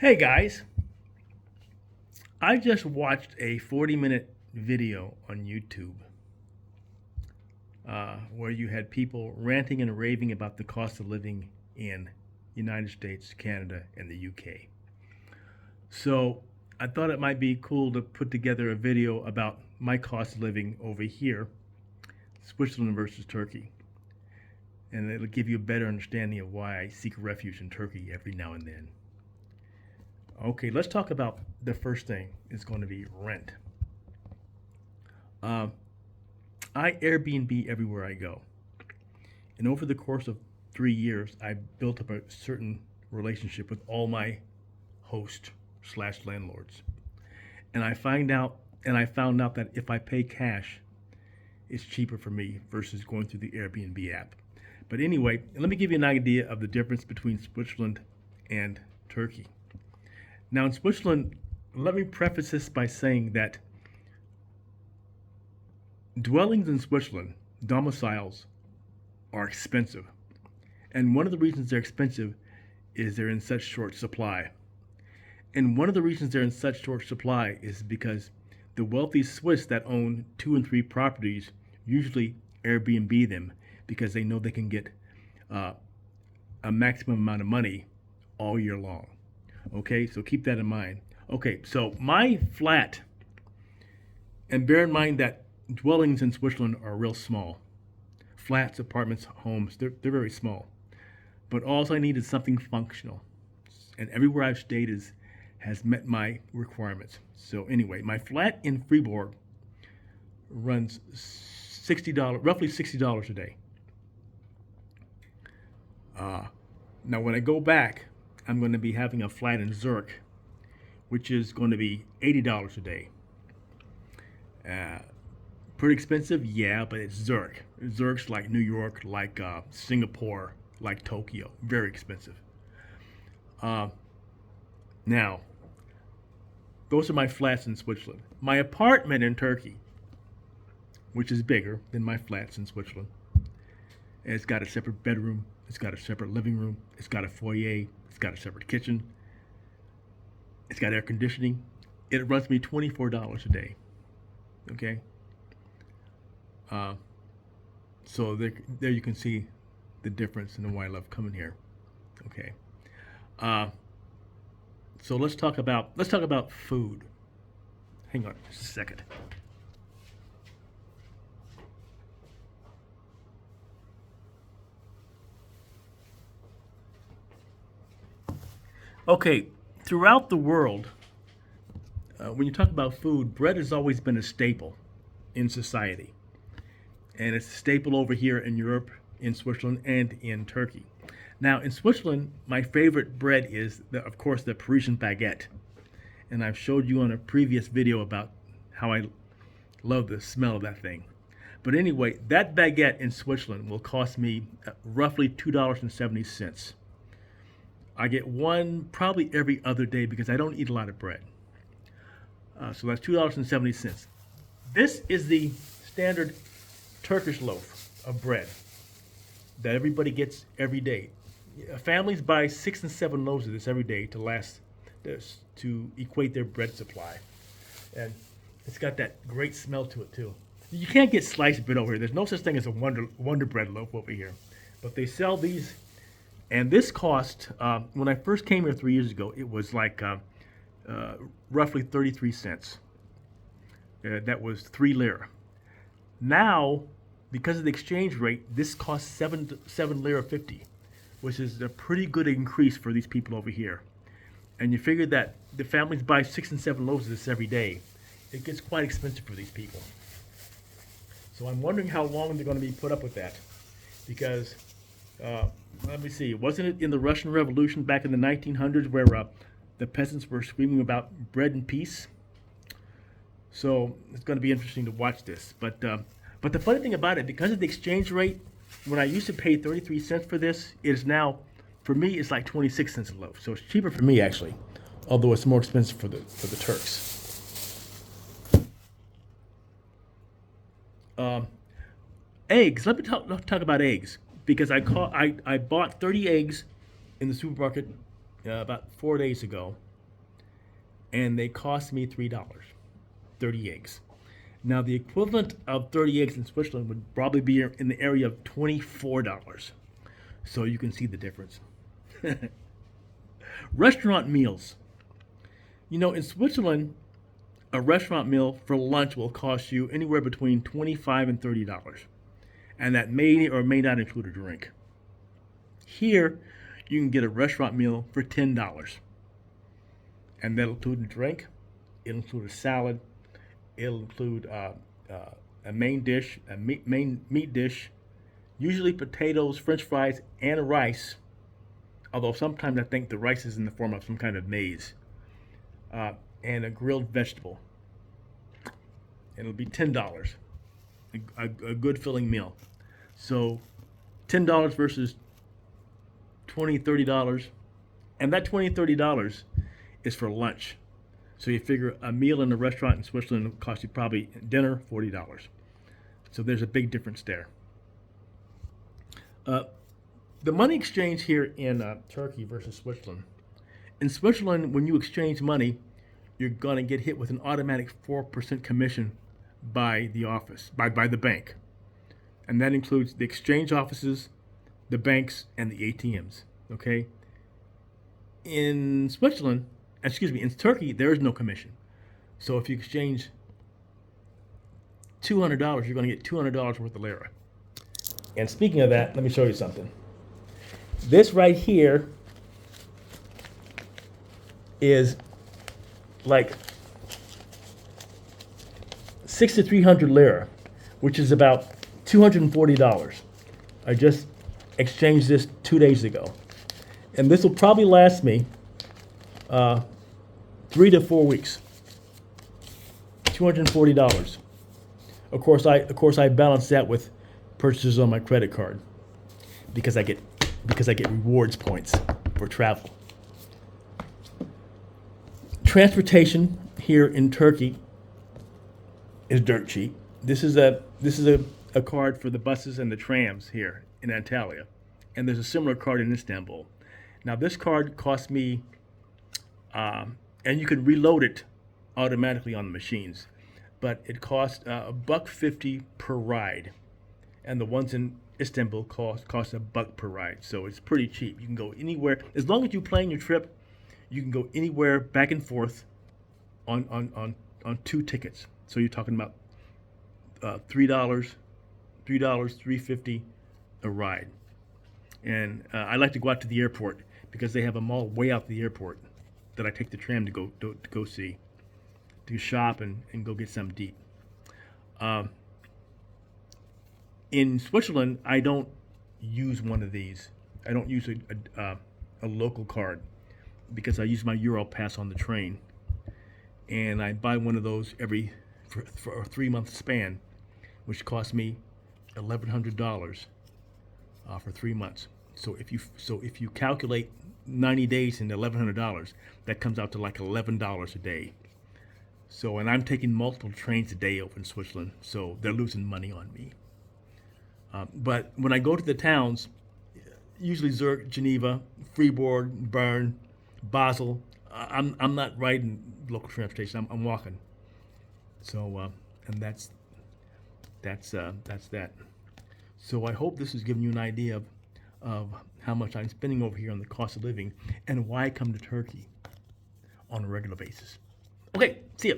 Hey guys, I just watched a 40-minute video on YouTube where you had people ranting and raving about the cost of living in United States, Canada, and the UK. So I thought it might be cool to put together a video about my cost of living over here, Switzerland versus Turkey. And it'll give you a better understanding of why I seek refuge in Turkey every now and then. Okay, let's talk about the first thing. It's going to be rent. Uh, I Airbnb everywhere I go. And over the course of 3 years, I built up a certain relationship with all my host slash landlords. And I found out that if I pay cash, it's cheaper for me versus going through the Airbnb app. But anyway, let me give you an idea of the difference between Switzerland and Turkey. Now, in Switzerland, let me preface this by saying that dwellings in Switzerland, domiciles, are expensive. And one of the reasons they're expensive is they're in such short supply. And one of the reasons they're in such short supply is because the wealthy Swiss that own 2 and 3 properties usually Airbnb them because they know they can get a maximum amount of money all year long. Okay, so keep that in mind. Okay, so my flat, and bear in mind that dwellings in Switzerland are real small. Flats, apartments, homes, they're very small. But all I need is something functional. And everywhere I've stayed has met my requirements. So anyway, my flat in Fribourg runs roughly $60 a day. Now when I go back, I'm going to be having a flat in Zurich, which is going to be $80 a day. Pretty expensive, yeah, but it's Zurich. Zurich's like New York, like Singapore, like Tokyo. Very expensive. Now, those are my flats in Switzerland. My apartment in Turkey, which is bigger than my flats in Switzerland, it's got a separate bedroom. It's got a separate living room. It's got a foyer. It's got a separate kitchen. It's got air conditioning. It runs me $24 a day. Okay. So there you can see the difference and why I love coming here. Okay. So let's talk about food. Hang on just a second. Okay, throughout the world, when you talk about food, bread has always been a staple in society. And it's a staple over here in Europe, in Switzerland, and in Turkey. Now, in Switzerland, my favorite bread is, of course, the Parisian baguette. And I've showed you on a previous video about how I love the smell of that thing. But anyway, that baguette in Switzerland will cost me roughly $2.70. I get one probably every other day because I don't eat a lot of bread. So that's $2.70. This is the standard Turkish loaf of bread that everybody gets every day. Families buy 6 and 7 loaves of this every day to equate their bread supply. And it's got that great smell to it too. You can't get sliced bread over here. There's no such thing as a Wonder Bread loaf over here. But they sell these. And this cost, when I first came here 3 years ago, it was like roughly 33 cents. That was 3 lira. Now, because of the exchange rate, this costs 7 lira 50, which is a pretty good increase for these people over here. And you figure that the families buy 6 and 7 loaves of this every day. It gets quite expensive for these people. So I'm wondering how long they're going to be put up with that, because let me see. Wasn't it in the Russian Revolution back in the 1900s where the peasants were screaming about bread and peace? So it's going to be interesting to watch this. But the funny thing about it, because of the exchange rate, when I used to pay 33 cents for this, it is now, for me, it's like 26 cents a loaf. So it's cheaper for me, actually, although it's more expensive for the Turks. Eggs. Let me talk about eggs, because I bought 30 eggs in the supermarket about 4 days ago, and they cost me $3, 30 eggs. Now, the equivalent of 30 eggs in Switzerland would probably be in the area of $24. So you can see the difference. Restaurant meals. You know, in Switzerland, a restaurant meal for lunch will cost you anywhere between $25 and $30. And that may or may not include a drink. Here, you can get a restaurant meal for $10. And that'll include a drink, it'll include a salad, it'll include a main dish, a main meat dish, usually potatoes, french fries, and rice. Although sometimes I think the rice is in the form of some kind of maize. And a grilled vegetable. And it'll be $10. A good filling meal. So $10 versus $20, $30. And that $20, $30 is for lunch. So you figure a meal in a restaurant in Switzerland will cost you probably dinner $40. So there's a big difference there. The money exchange here in Turkey versus Switzerland. In Switzerland, when you exchange money, you're going to get hit with an automatic 4% commission by the office, by the bank. And that includes the exchange offices, the banks, and the ATMs. Okay? In Turkey, there is no commission. So if you exchange $200, you're going to get $200 worth of lira. And speaking of that, let me show you something. This right here is like 6,300 lira, which is about $240. I just exchanged this 2 days ago. And this will probably last me 3 to 4 weeks. $240. Of course, I balance that with purchases on my credit card because I get rewards points for travel. Transportation here in Turkey is dirt cheap. This is a card for the buses and the trams here in Antalya, and there's a similar card in Istanbul. Now this card costs me, and you can reload it automatically on the machines, but it costs $1.50 per ride, and the ones in Istanbul cost $1 per ride. So it's pretty cheap. You can go anywhere as long as you plan your trip. You can go anywhere back and forth on 2 tickets. So you're talking about $3, $3.50 a ride. And I like to go out to the airport because they have a mall way out the airport that I take the tram to go see, to shop and go get something to eat. In Switzerland, I don't use one of these. I don't use a local card because I use my Europass on the train, and I buy one of those for a 3-month span, which costs me $1,100 for 3 months. So if you calculate 90 days into $1,100, that comes out to like $11 a day. So, and I'm taking multiple trains a day over in Switzerland, so they're losing money on me. But when I go to the towns, usually Zurich, Geneva, Fribourg, Bern, Basel, I'm not riding local transportation. I'm walking. So and that's that. So I hope this has given you an idea of how much I'm spending over here on the cost of living and why I come to Turkey on a regular basis. Okay, see ya.